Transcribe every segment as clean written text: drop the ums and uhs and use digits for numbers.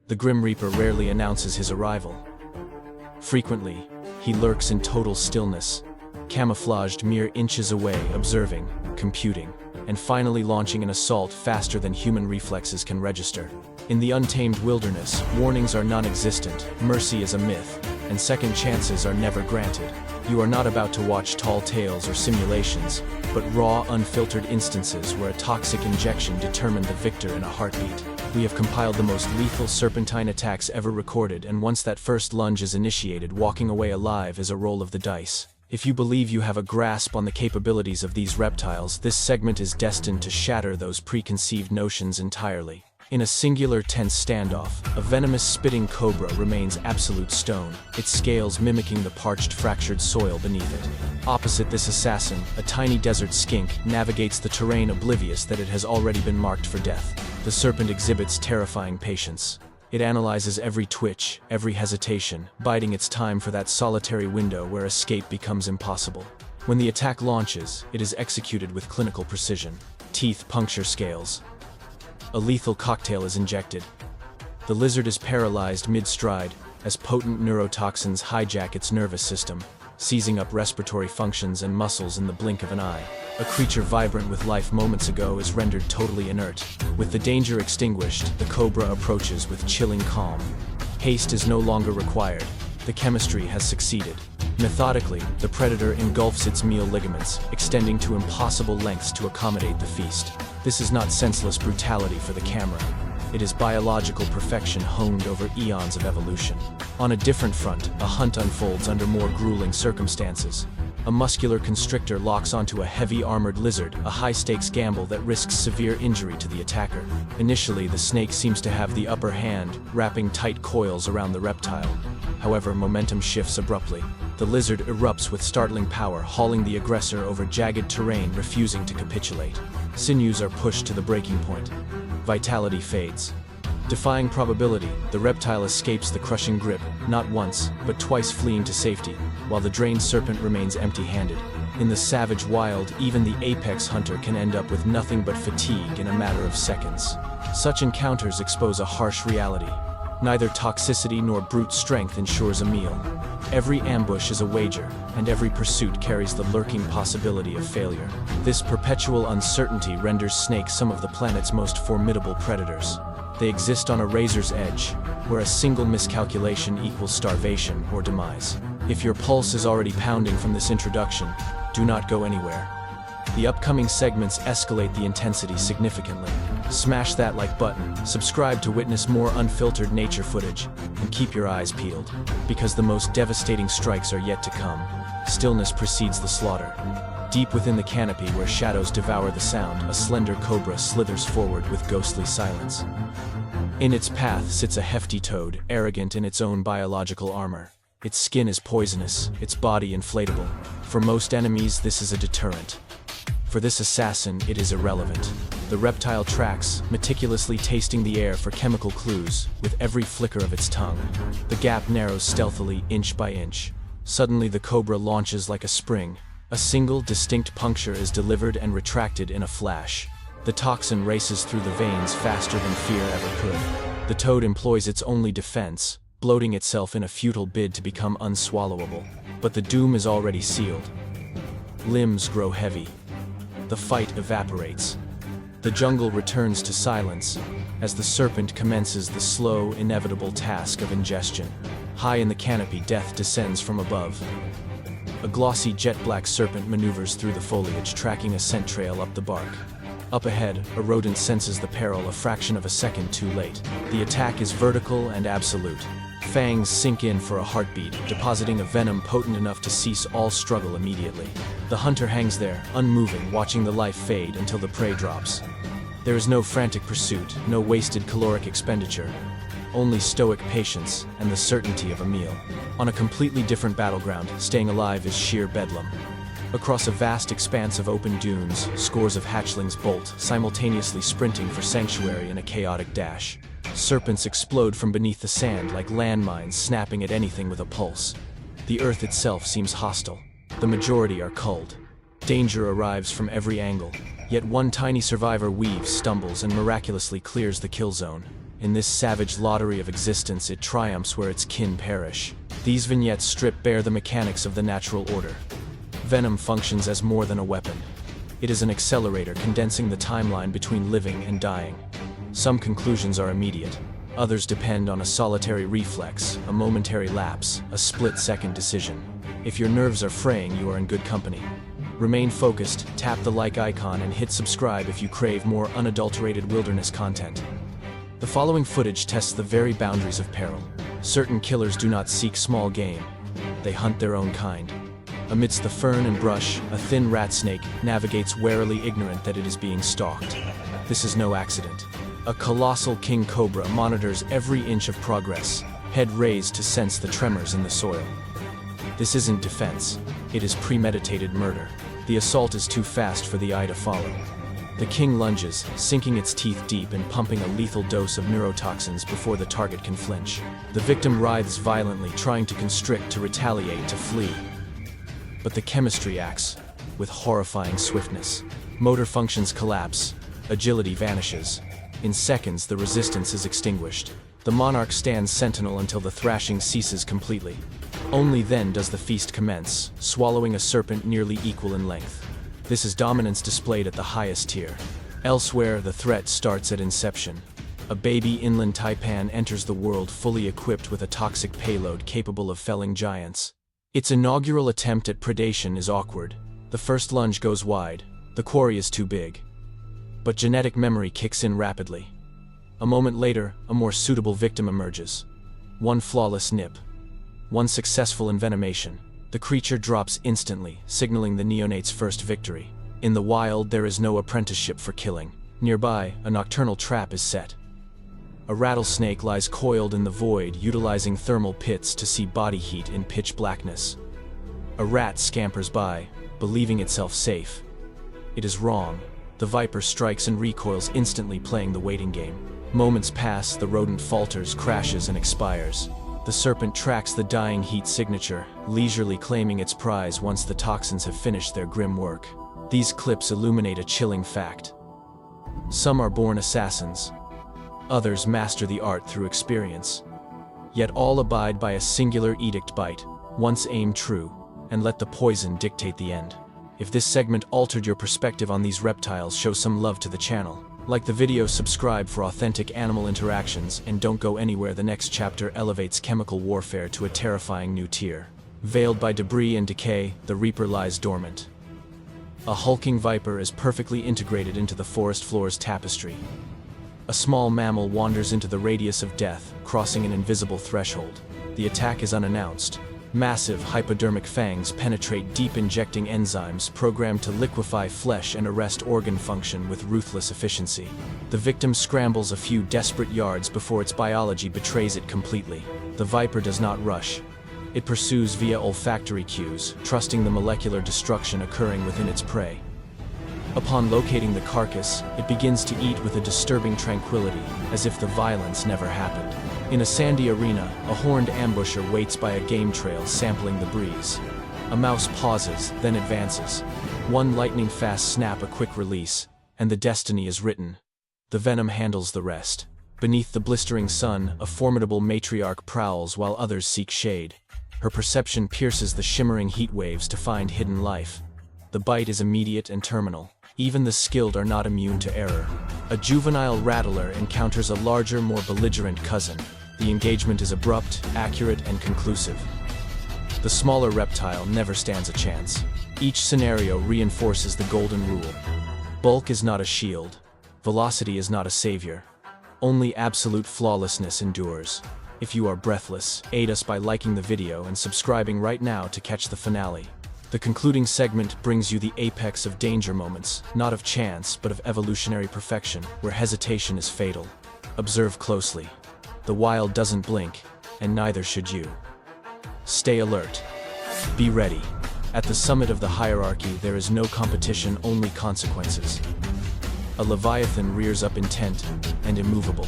The Grim Reaper rarely announces his arrival. Frequently, he lurks in total stillness, camouflaged mere inches away, observing, computing, and finally launching an assault faster than human reflexes can register. In the untamed wilderness, warnings are non-existent, mercy is a myth, and second chances are never granted. You are not about to watch tall tales or simulations, but raw, unfiltered instances where a toxic injection determined the victor in a heartbeat. We have compiled the most lethal serpentine attacks ever recorded, and once that first lunge is initiated, walking away alive is a roll of the dice. If you believe you have a grasp on the capabilities of these reptiles, this segment is destined to shatter those preconceived notions entirely. In a singular tense standoff, a venomous spitting cobra remains absolute stone, its scales mimicking the parched, fractured soil beneath it. Opposite this assassin, a tiny desert skink navigates the terrain oblivious that it has already been marked for death. The serpent exhibits terrifying patience. It analyzes every twitch, every hesitation, biding its time for that solitary window where escape becomes impossible. When the attack launches, it is executed with clinical precision. Teeth puncture scales. A lethal cocktail is injected. The lizard is paralyzed mid-stride as potent neurotoxins hijack its nervous system, seizing up respiratory functions and muscles in the blink of an eye. A creature vibrant with life moments ago is rendered totally inert. With the danger extinguished, the cobra approaches with chilling calm. Haste is no longer required. The chemistry has succeeded. Methodically, the predator engulfs its meal ligaments, extending to impossible lengths to accommodate the feast. This is not senseless brutality for the camera. It is biological perfection honed over eons of evolution. On a different front, a hunt unfolds under more grueling circumstances. A muscular constrictor locks onto a heavy armored lizard, a high-stakes gamble that risks severe injury to the attacker. Initially, the snake seems to have the upper hand, wrapping tight coils around the reptile. However, momentum shifts abruptly. The lizard erupts with startling power, hauling the aggressor over jagged terrain, refusing to capitulate. Sinews are pushed to the breaking point. Vitality fades. Defying probability, the reptile escapes the crushing grip, not once, but twice fleeing to safety, while the drained serpent remains empty-handed. In the savage wild, even the apex hunter can end up with nothing but fatigue in a matter of seconds. Such encounters expose a harsh reality. Neither toxicity nor brute strength ensures a meal. Every ambush is a wager, and every pursuit carries the lurking possibility of failure. This perpetual uncertainty renders snakes some of the planet's most formidable predators. They exist on a razor's edge, where a single miscalculation equals starvation or demise. If your pulse is already pounding from this introduction, do not go anywhere. The upcoming segments escalate the intensity significantly. Smash that like button, subscribe to witness more unfiltered nature footage, and keep your eyes peeled, because the most devastating strikes are yet to come. Stillness precedes the slaughter. Deep within the canopy where shadows devour the sound, a slender cobra slithers forward with ghostly silence. In its path sits a hefty toad, arrogant in its own biological armor. Its skin is poisonous, its body inflatable. For most enemies, this is a deterrent. For this assassin, it is irrelevant. The reptile tracks, meticulously tasting the air for chemical clues, with every flicker of its tongue. The gap narrows stealthily, inch by inch. Suddenly the cobra launches like a spring. A single, distinct puncture is delivered and retracted in a flash. The toxin races through the veins faster than fear ever could. The toad employs its only defense, bloating itself in a futile bid to become unswallowable. But the doom is already sealed. Limbs grow heavy. The fight evaporates. The jungle returns to silence as the serpent commences the slow, inevitable task of ingestion. High in the canopy, death descends from above. A glossy jet-black serpent maneuvers through the foliage, tracking a scent trail up the bark. Up ahead, a rodent senses the peril a fraction of a second too late. The attack is vertical and absolute. Fangs sink in for a heartbeat, depositing a venom potent enough to cease all struggle immediately. The hunter hangs there, unmoving, watching the life fade until the prey drops. There is no frantic pursuit, no wasted caloric expenditure. Only stoic patience and the certainty of a meal. On a completely different battleground, staying alive is sheer bedlam. Across a vast expanse of open dunes, scores of hatchlings bolt, simultaneously sprinting for sanctuary in a chaotic dash. Serpents explode from beneath the sand like landmines, snapping at anything with a pulse. The earth itself seems hostile. The majority are culled. Danger arrives from every angle, yet one tiny survivor weaves, stumbles, and miraculously clears the kill zone. In this savage lottery of existence, it triumphs where its kin perish. These vignettes strip bare the mechanics of the natural order. Venom functions as more than a weapon. It is an accelerator condensing the timeline between living and dying. Some conclusions are immediate. Others depend on a solitary reflex, a momentary lapse, a split-second decision. If your nerves are fraying, you are in good company. Remain focused, tap the like icon, and hit subscribe if you crave more unadulterated wilderness content. The following footage tests the very boundaries of peril. Certain killers do not seek small game. They hunt their own kind. Amidst the fern and brush, a thin rat snake navigates warily, ignorant that it is being stalked. This is no accident. A colossal king cobra monitors every inch of progress, head raised to sense the tremors in the soil. This isn't defense. It is premeditated murder. The assault is too fast for the eye to follow. The king lunges, sinking its teeth deep and pumping a lethal dose of neurotoxins before the target can flinch. The victim writhes violently, trying to constrict, to retaliate, to flee. But the chemistry acts with horrifying swiftness. Motor functions collapse, agility vanishes. In seconds, the resistance is extinguished. The monarch stands sentinel until the thrashing ceases completely. Only then does the feast commence, swallowing a serpent nearly equal in length. This is dominance displayed at the highest tier. Elsewhere, the threat starts at inception. A baby inland taipan enters the world fully equipped with a toxic payload capable of felling giants. Its inaugural attempt at predation is awkward. The first lunge goes wide. The quarry is too big. But genetic memory kicks in rapidly. A moment later, a more suitable victim emerges. One flawless nip. One successful envenomation. The creature drops instantly, signaling the neonate's first victory. In the wild, there is no apprenticeship for killing. Nearby, a nocturnal trap is set. A rattlesnake lies coiled in the void, utilizing thermal pits to see body heat in pitch blackness. A rat scampers by, believing itself safe. It is wrong. The viper strikes and recoils, instantly, playing the waiting game. Moments pass, the rodent falters, crashes, and expires. The serpent tracks the dying heat signature, leisurely claiming its prize once the toxins have finished their grim work. These clips illuminate a chilling fact. Some are born assassins. Others master the art through experience. Yet all abide by a singular edict: bite, once aim true, and let the poison dictate the end. If this segment altered your perspective on these reptiles, show some love to the channel. Like the video, subscribe for authentic animal interactions, and don't go anywhere. The next chapter elevates chemical warfare to a terrifying new tier. Veiled by debris and decay, the Reaper lies dormant. A hulking viper is perfectly integrated into the forest floor's tapestry. A small mammal wanders into the radius of death, crossing an invisible threshold. The attack is unannounced. Massive hypodermic fangs penetrate deep, injecting enzymes programmed to liquefy flesh and arrest organ function with ruthless efficiency. The victim scrambles a few desperate yards before its biology betrays it completely. The viper does not rush. It pursues via olfactory cues, trusting the molecular destruction occurring within its prey. Upon locating the carcass, it begins to eat with a disturbing tranquility, as if the violence never happened. In a sandy arena, a horned ambusher waits by a game trail, sampling the breeze. A mouse pauses, then advances. One lightning-fast snap, a quick release, and the destiny is written. The venom handles the rest. Beneath the blistering sun, a formidable matriarch prowls while others seek shade. Her perception pierces the shimmering heat waves to find hidden life. The bite is immediate and terminal. Even the skilled are not immune to error. A juvenile rattler encounters a larger, more belligerent cousin. The engagement is abrupt, accurate, and conclusive. The smaller reptile never stands a chance. Each scenario reinforces the golden rule. Bulk is not a shield. Velocity is not a savior. Only absolute flawlessness endures. If you are breathless, aid us by liking the video and subscribing right now to catch the finale. The concluding segment brings you the apex of danger moments, not of chance, but of evolutionary perfection, where hesitation is fatal. Observe closely. The wild doesn't blink, and neither should you. Stay alert. Be ready. At the summit of the hierarchy, there is no competition, only consequences. A leviathan rears up intent and immovable.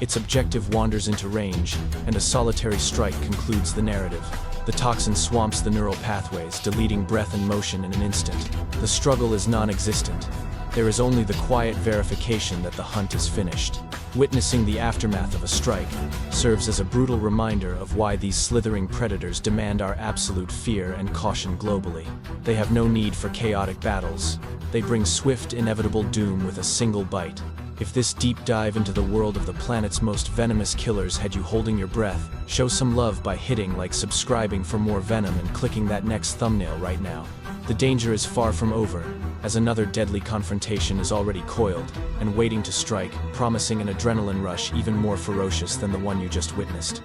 Its objective wanders into range, and a solitary strike concludes the narrative. The toxin swamps the neural pathways, deleting breath and motion in an instant. The struggle is non-existent. There is only the quiet verification that the hunt is finished. Witnessing the aftermath of a strike serves as a brutal reminder of why these slithering predators demand our absolute fear and caution globally. They have no need for chaotic battles. They bring swift, inevitable doom with a single bite. If this deep dive into the world of the planet's most venomous killers had you holding your breath, show some love by hitting like, subscribing for more Venom, and clicking that next thumbnail right now. The danger is far from over, as another deadly confrontation is already coiled and waiting to strike, promising an adrenaline rush even more ferocious than the one you just witnessed.